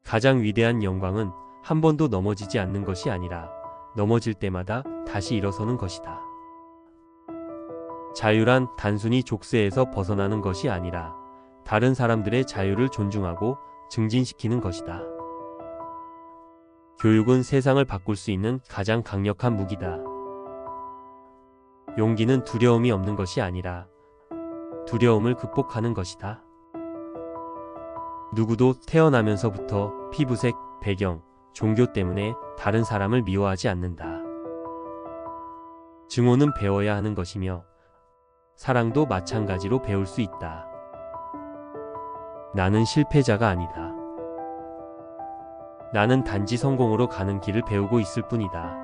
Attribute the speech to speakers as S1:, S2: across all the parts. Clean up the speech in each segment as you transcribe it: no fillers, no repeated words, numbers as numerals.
S1: 가장 위대한 영광은 한 번도 넘어지지 않는 것이 아니라 넘어질 때마다 다시 일어서는 것이다. 자유란 단순히 족쇄에서 벗어나는 것이 아니라 다른 사람들의 자유를 존중하고 증진시키는 것이다. 교육은 세상을 바꿀 수 있는 가장 강력한 무기다. 용기는 두려움이 없는 것이 아니라 두려움을 극복하는 것이다. 누구도 태어나면서부터 피부색, 배경, 종교 때문에 다른 사람을 미워하지 않는다. 증오는 배워야 하는 것이며 사랑도 마찬가지로 배울 수 있다. 나는 실패자가 아니다. 나는 단지 성공으로 가는 길을 배우고 있을 뿐이다.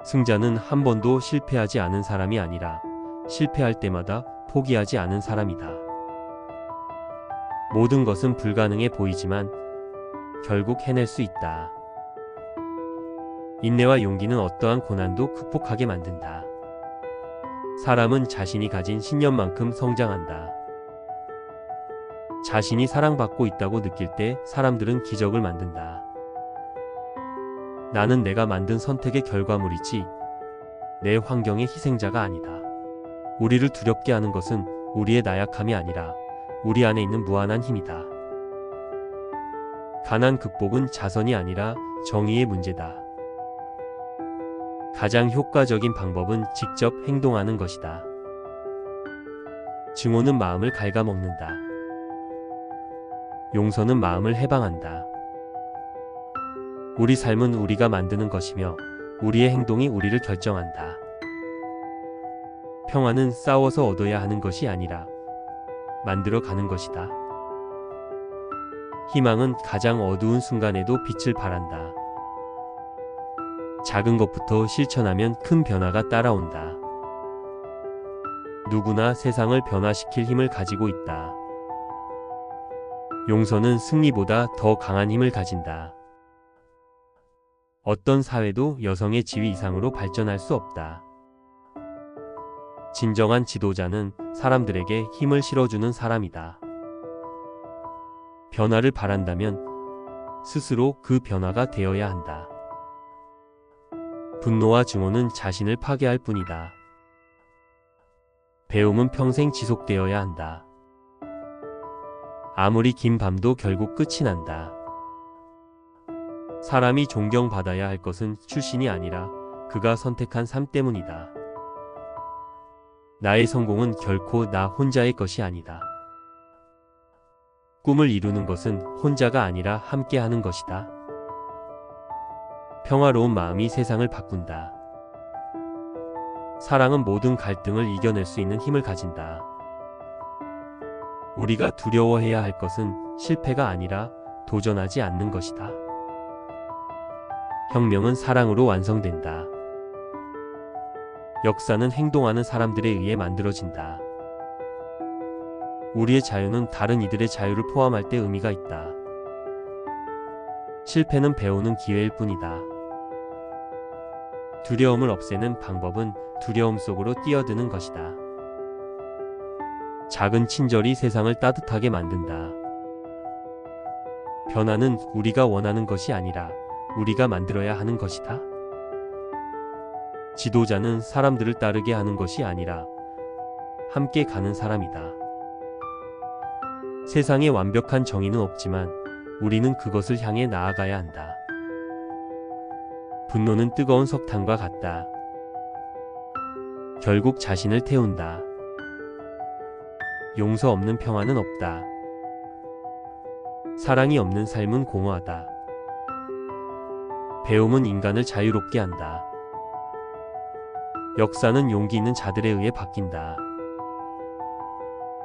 S1: 승자는 한 번도 실패하지 않은 사람이 아니라 실패할 때마다 포기하지 않은 사람이다. 모든 것은 불가능해 보이지만 결국 해낼 수 있다. 인내와 용기는 어떠한 고난도 극복하게 만든다. 사람은 자신이 가진 신념만큼 성장한다. 자신이 사랑받고 있다고 느낄 때 사람들은 기적을 만든다. 나는 내가 만든 선택의 결과물이지 내 환경의 희생자가 아니다. 우리를 두렵게 하는 것은 우리의 나약함이 아니라 우리 안에 있는 무한한 힘이다. 가난 극복은 자선이 아니라 정의의 문제다. 가장 효과적인 방법은 직접 행동하는 것이다. 증오는 마음을 갉아먹는다. 용서는 마음을 해방한다. 우리 삶은 우리가 만드는 것이며 우리의 행동이 우리를 결정한다. 평화는 싸워서 얻어야 하는 것이 아니라 만들어 가는 것이다. 희망은 가장 어두운 순간에도 빛을 발한다. 작은 것부터 실천하면 큰 변화가 따라온다. 누구나 세상을 변화시킬 힘을 가지고 있다. 용서는 승리보다 더 강한 힘을 가진다. 어떤 사회도 여성의 지위 이상으로 발전할 수 없다. 진정한 지도자는 사람들에게 힘을 실어주는 사람이다. 변화를 바란다면 스스로 그 변화가 되어야 한다. 분노와 증오는 자신을 파괴할 뿐이다. 배움은 평생 지속되어야 한다. 아무리 긴 밤도 결국 끝이 난다. 사람이 존경받아야 할 것은 출신이 아니라 그가 선택한 삶 때문이다. 나의 성공은 결코 나 혼자의 것이 아니다. 꿈을 이루는 것은 혼자가 아니라 함께 하는 것이다. 평화로운 마음이 세상을 바꾼다. 사랑은 모든 갈등을 이겨낼 수 있는 힘을 가진다. 우리가 두려워해야 할 것은 실패가 아니라 도전하지 않는 것이다. 혁명은 사랑으로 완성된다. 역사는 행동하는 사람들에 의해 만들어진다. 우리의 자유는 다른 이들의 자유를 포함할 때 의미가 있다. 실패는 배우는 기회일 뿐이다. 두려움을 없애는 방법은 두려움 속으로 뛰어드는 것이다. 작은 친절이 세상을 따뜻하게 만든다. 변화는 우리가 원하는 것이 아니라 우리가 만들어야 하는 것이다. 지도자는 사람들을 따르게 하는 것이 아니라 함께 가는 사람이다. 세상에 완벽한 정의는 없지만 우리는 그것을 향해 나아가야 한다. 분노는 뜨거운 석탄과 같다. 결국 자신을 태운다. 용서 없는 평화는 없다. 사랑이 없는 삶은 공허하다. 배움은 인간을 자유롭게 한다. 역사는 용기 있는 자들에 의해 바뀐다.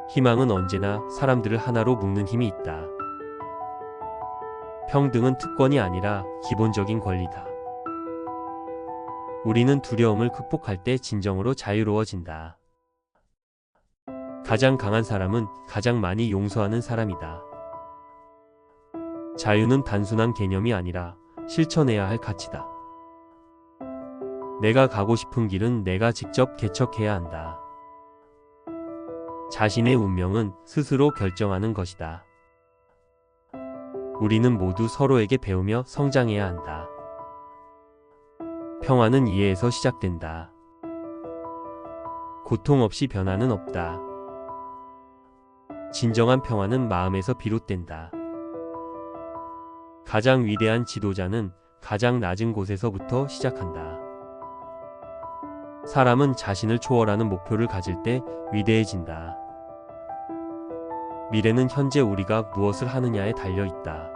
S1: 희망은 언제나 사람들을 하나로 묶는 힘이 있다. 평등은 특권이 아니라 기본적인 권리다. 우리는 두려움을 극복할 때 진정으로 자유로워진다. 가장 강한 사람은 가장 많이 용서하는 사람이다. 자유는 단순한 개념이 아니라 실천해야 할 가치다. 내가 가고 싶은 길은 내가 직접 개척해야 한다. 자신의 운명은 스스로 결정하는 것이다. 우리는 모두 서로에게 배우며 성장해야 한다. 평화는 이해에서 시작된다. 고통 없이 변화는 없다. 진정한 평화는 마음에서 비롯된다. 가장 위대한 지도자는 가장 낮은 곳에서부터 시작한다. 사람은 자신을 초월하는 목표를 가질 때 위대해진다. 미래는 현재 우리가 무엇을 하느냐에 달려 있다.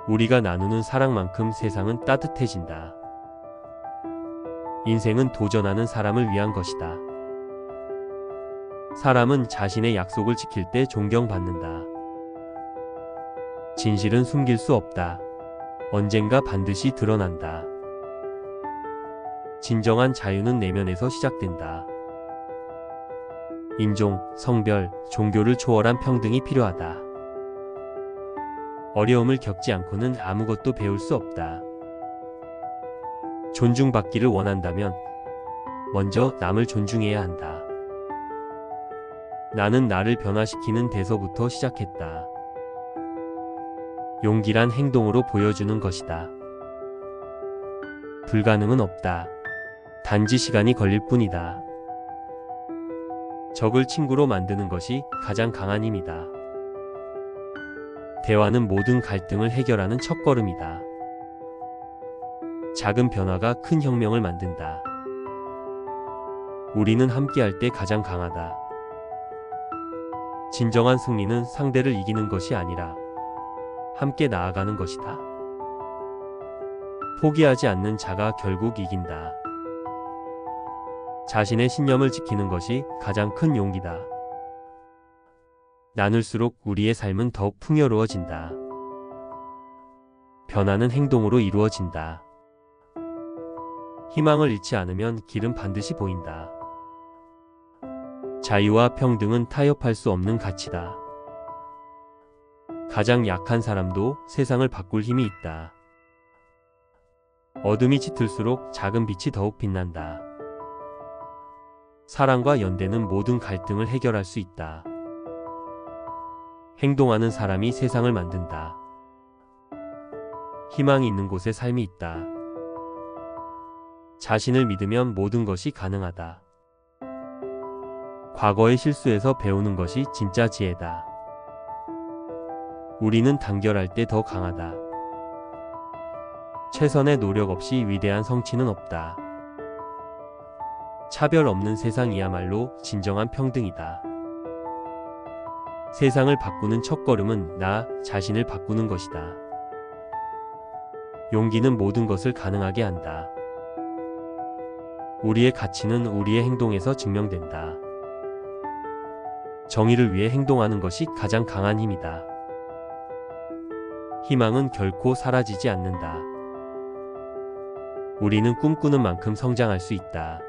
S1: 우리가 나누는 사랑만큼 세상은 따뜻해진다. 인생은 도전하는 사람을 위한 것이다. 사람은 자신의 약속을 지킬 때 존경받는다. 진실은 숨길 수 없다. 언젠가 반드시 드러난다. 진정한 자유는 내면에서 시작된다. 인종, 성별, 종교를 초월한 평등이 필요하다. 어려움을 겪지 않고는 아무것도 배울 수 없다. 존중받기를 원한다면 먼저 남을 존중해야 한다. 나는 나를 변화시키는 데서부터 시작했다. 용기란 행동으로 보여주는 것이다. 불가능은 없다. 단지 시간이 걸릴 뿐이다. 적을 친구로 만드는 것이 가장 강한 힘이다. 대화는 모든 갈등을 해결하는 첫걸음이다. 작은 변화가 큰 혁명을 만든다. 우리는 함께할 때 가장 강하다. 진정한 승리는 상대를 이기는 것이 아니라 함께 나아가는 것이다. 포기하지 않는 자가 결국 이긴다. 자신의 신념을 지키는 것이 가장 큰 용기다. 나눌수록 우리의 삶은 더욱 풍요로워진다. 변화는 행동으로 이루어진다. 희망을 잃지 않으면 길은 반드시 보인다. 자유와 평등은 타협할 수 없는 가치다. 가장 약한 사람도 세상을 바꿀 힘이 있다. 어둠이 짙을수록 작은 빛이 더욱 빛난다. 사랑과 연대는 모든 갈등을 해결할 수 있다. 행동하는 사람이 세상을 만든다. 희망이 있는 곳에 삶이 있다. 자신을 믿으면 모든 것이 가능하다. 과거의 실수에서 배우는 것이 진짜 지혜다. 우리는 단결할 때 더 강하다. 최선의 노력 없이 위대한 성취는 없다. 차별 없는 세상이야말로 진정한 평등이다. 세상을 바꾸는 첫걸음은 나 자신을 바꾸는 것이다. 용기는 모든 것을 가능하게 한다. 우리의 가치는 우리의 행동에서 증명된다. 정의를 위해 행동하는 것이 가장 강한 힘이다. 희망은 결코 사라지지 않는다. 우리는 꿈꾸는 만큼 성장할 수 있다.